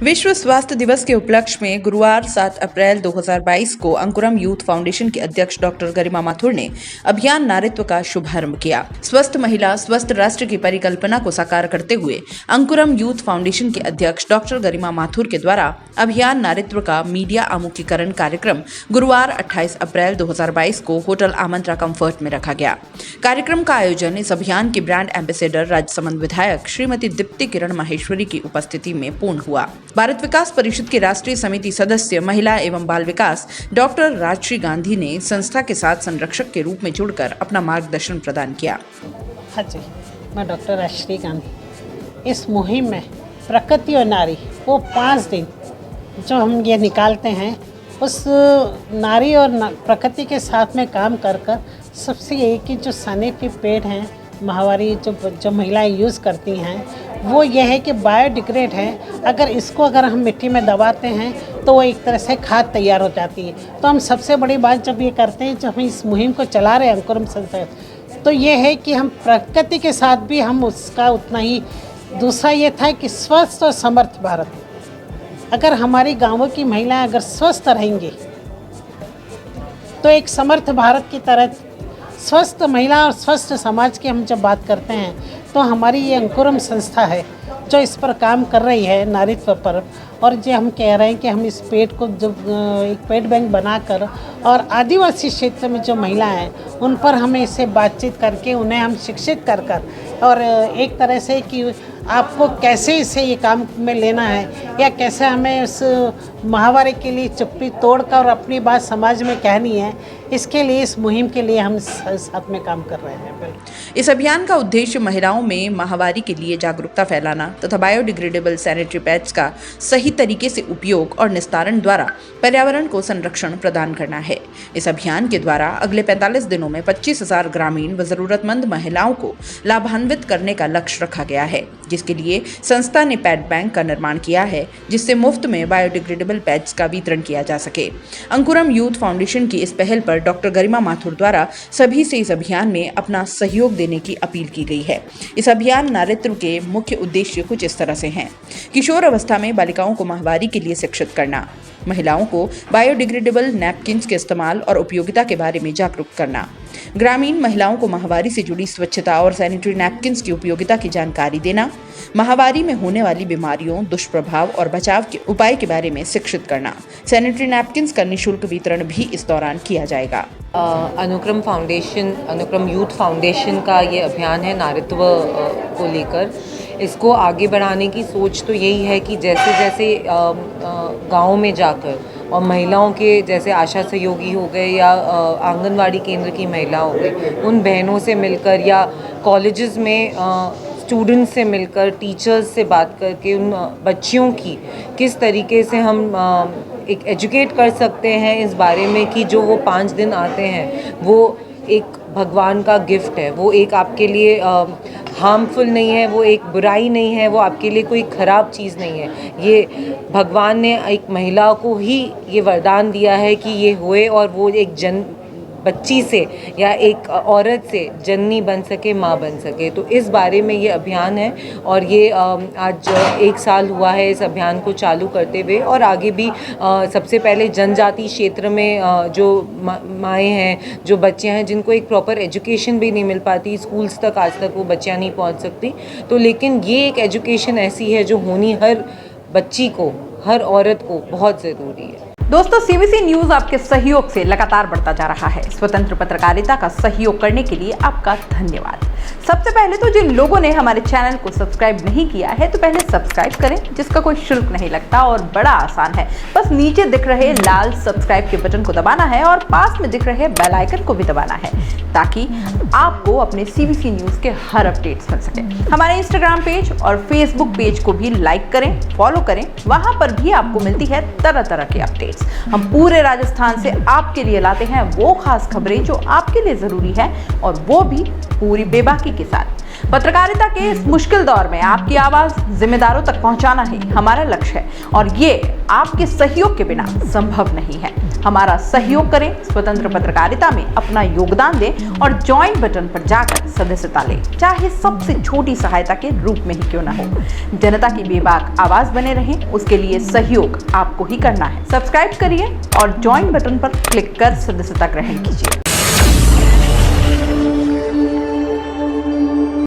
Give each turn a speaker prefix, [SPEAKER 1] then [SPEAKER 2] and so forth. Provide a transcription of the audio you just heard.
[SPEAKER 1] विश्व स्वास्थ्य दिवस के उपलक्ष्य में गुरुवार 7 अप्रैल 2022 को अंकुरम यूथ फाउंडेशन के अध्यक्ष डॉक्टर गरिमा माथुर ने अभियान नारित्व का शुभारंभ किया। स्वस्थ महिला स्वस्थ राष्ट्र की परिकल्पना को साकार करते हुए अंकुरम यूथ फाउंडेशन के अध्यक्ष डॉक्टर गरिमा माथुर के द्वारा अभियान नारित्व का मीडिया आमुखीकरण कार्यक्रम गुरुवार 28 अप्रैल 2022 को होटल आमंत्रा कंफर्ट में रखा गया। कार्यक्रम का आयोजन इस अभियान के ब्रांड एम्बेसडर राजसमंद विधायक श्रीमती दीप्ति किरण माहेश्वरी की उपस्थिति में पूर्ण हुआ। भारत विकास परिषद की राष्ट्रीय समिति सदस्य महिला एवं बाल विकास डॉक्टर राजश्री गांधी ने संस्था के साथ संरक्षक के रूप में जुड़कर अपना मार्गदर्शन प्रदान किया।
[SPEAKER 2] हाँ जी, मैं डॉक्टर राजश्री गांधी। इस मुहिम में प्रकृति और नारी वो 5 दिन जो हम ये निकालते हैं, उस नारी और प्रकृति के साथ में काम कर सबसे यही कि जो सैनिटरी पैड हैं, माहवारी जो महिलाएं यूज़ करती हैं, वो ये है कि बायोडिग्रेड है। अगर हम मिट्टी में दबाते हैं तो वो एक तरह से खाद तैयार हो जाती है। तो हम सबसे बड़ी बात जब ये करते हैं, जब हम इस मुहिम को चला रहे हैं अंकुरम संस्था, तो ये है कि हम प्रकृति के साथ भी हम उसका उतना ही। दूसरा ये था कि स्वस्थ और समर्थ भारत। अगर हमारी गाँवों की महिलाएं अगर स्वस्थ रहेंगी तो एक समर्थ भारत की तरह स्वस्थ महिला और स्वस्थ समाज की हम जब बात करते हैं तो हमारी ये अंकुरम संस्था है जो इस पर काम कर रही है नारीत्व पर। और जो हम कह रहे हैं कि हम इस पेड़ को जब एक पेड़ बैंक बनाकर और आदिवासी क्षेत्र में जो महिलाएं हैं उन पर हमें इससे बातचीत करके उन्हें हम शिक्षित कर और एक तरह से कि आपको कैसे इसे ये काम में लेना है या कैसे हमें उस माहवारी के लिए चुप्पी तोड़कर और अपनी बात समाज में कहनी है, इसके लिए इस मुहिम के लिए हम साथ में काम कर रहे हैं।
[SPEAKER 1] इस अभियान का उद्देश्य महिलाओं में माहवारी के लिए जागरूकता फैलाना तथा बायोडिग्रेडेबल सैनिटरी पैड्स का सही तरीके से उपयोग और निस्तारण द्वारा पर्यावरण को संरक्षण प्रदान करना है। इस अभियान के द्वारा अगले 45 दिनों में 25,000 ग्रामीण व जरूरतमंद महिलाओं को लाभान्वित करने का लक्ष्य रखा गया है, जिसके लिए संस्था ने पैड बैंक का निर्माण किया है, जिससे मुफ्त में बायोडिग्रेडेबल पैड्स का वितरण किया जा सके। अंकुरम यूथ फाउंडेशन की इस पहल पर डॉक्टर गरिमा माथुर द्वारा सभी से इस अभियान में अपना सहयोग देने की अपील की गई है। इस अभियान नारित्व के मुख्य उद्देश्य कुछ इस तरह से हैं: किशोर अवस्था में बालिकाओं को माहवारी के लिए शिक्षित करना, महिलाओं को बायोडिग्रेडेबल नैपकिन्स के इस्तेमाल और उपयोगिता के बारे में जागरूक करना, ग्रामीण महिलाओं को माहवारी से जुड़ी स्वच्छता और सैनिटरी नैपकिन्स की उपयोगिता की जानकारी देना, माहवारी में होने वाली बीमारियों, दुष्प्रभाव और बचाव के उपाय के बारे में शिक्षित करना। सैनिटरी नैपकिन्स का निःशुल्क वितरण भी इस दौरान किया जाएगा।
[SPEAKER 3] अनुक्रम यूथ फाउंडेशन का ये अभियान है नारित्व को लेकर। इसको आगे बढ़ाने की सोच तो यही है कि जैसे जैसे गाँव में जाकर और महिलाओं के जैसे आशा सहयोगी हो गए या आंगनवाड़ी केंद्र की महिला हो गई, उन बहनों से मिलकर या कॉलेजेस में स्टूडेंट्स से मिलकर, टीचर्स से बात करके उन बच्चियों की किस तरीके से हम एक एजुकेट कर सकते हैं इस बारे में कि जो वो 5 दिन आते हैं वो एक भगवान का गिफ्ट है, वो एक आपके लिए हार्मफुल नहीं है, वो एक बुराई नहीं है, वो आपके लिए कोई ख़राब चीज़ नहीं है। ये भगवान ने एक महिला को ही ये वरदान दिया है कि ये होए और वो एक बच्ची से या एक औरत से जननी बन सके, माँ बन सके। तो इस बारे में ये अभियान है और ये आज 1 साल हुआ है इस अभियान को चालू करते हुए। और आगे भी सबसे पहले जनजाति क्षेत्र में जो माएँ हैं, जो बच्चे हैं, जिनको एक प्रॉपर एजुकेशन भी नहीं मिल पाती, स्कूल्स तक आज तक वो बच्चियाँ नहीं पहुँच सकती, तो लेकिन ये एक एजुकेशन ऐसी है जो होनी हर बच्ची को, हर औरत को बहुत ज़रूरी है।
[SPEAKER 4] दोस्तों, सीबीसी न्यूज आपके सहयोग से लगातार बढ़ता जा रहा है। स्वतंत्र पत्रकारिता का सहयोग करने के लिए आपका धन्यवाद। सबसे पहले तो जिन लोगों ने हमारे चैनल को सब्सक्राइब नहीं किया है तो पहले सब्सक्राइब करें, जिसका कोई शुल्क नहीं लगता और बड़ा आसान है। बस नीचे दिख रहे लाल सब्सक्राइब के बटन को दबाना है और पास में दिख रहे बेल आइकन को भी दबाना है, ताकि आपको अपने सीबीसी न्यूज के हर अपडेट्स मिल सके। हमारे इंस्टाग्राम पेज और फेसबुक पेज को भी लाइक करें, फॉलो करें, वहां पर भी आपको मिलती है तरह तरह की अपडेट्स। हम पूरे राजस्थान से आपके लिए लाते हैं वो खास खबरें जो आपके लिए जरूरी है, और वो भी पूरी बेबाक बेबाकी के साथ। पत्रकारिता के इस मुश्किल दौर में आपकी आवाज जिम्मेदारों तक पहुंचाना ही हमारा लक्ष्य है और ये आपके सहयोग के बिना संभव नहीं है। हमारा सहयोग करें, स्वतंत्र पत्रकारिता में अपना योगदान दें और ज्वाइन बटन पर जाकर सदस्यता लें, चाहे सबसे छोटी सहायता के रूप में ही क्यों ना हो। जनता की बेबाक आवाज बने रहें, उसके लिए सहयोग आपको ही करना है। सब्सक्राइब करिए और ज्वाइन बटन पर क्लिक कर सदस्यता ग्रहण कीजिए।